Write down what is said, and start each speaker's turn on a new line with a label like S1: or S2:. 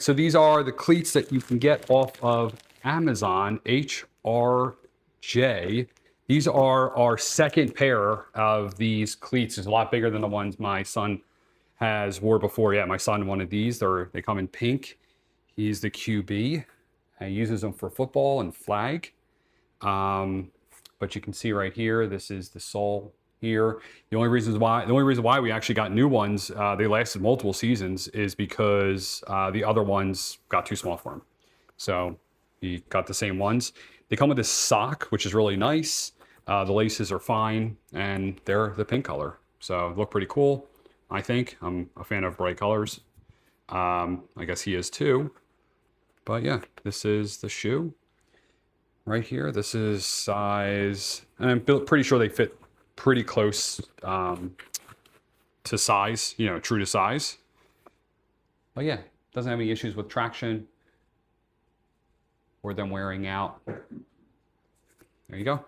S1: So these are the cleats that you can get off of Amazon, HRJ. These are our second pair of these cleats. It's a lot bigger than the ones my son has wore before. Yeah, my son wanted these. They come in pink. He's the QB. He uses them for football and flag. But you can see right here, this is the sole here. The only reason why we actually got new ones, they lasted multiple seasons, is because the other ones got too small for him. So he got the same ones. They come with this sock, which is really nice. The laces are fine, and they're the pink color. So look pretty cool, I think. I'm a fan of bright colors. I guess he is too. But yeah, this is the shoe right here. This is size, and I'm pretty sure they fit pretty close to size, true to size. But yeah, doesn't have any issues with traction or them wearing out. There you go.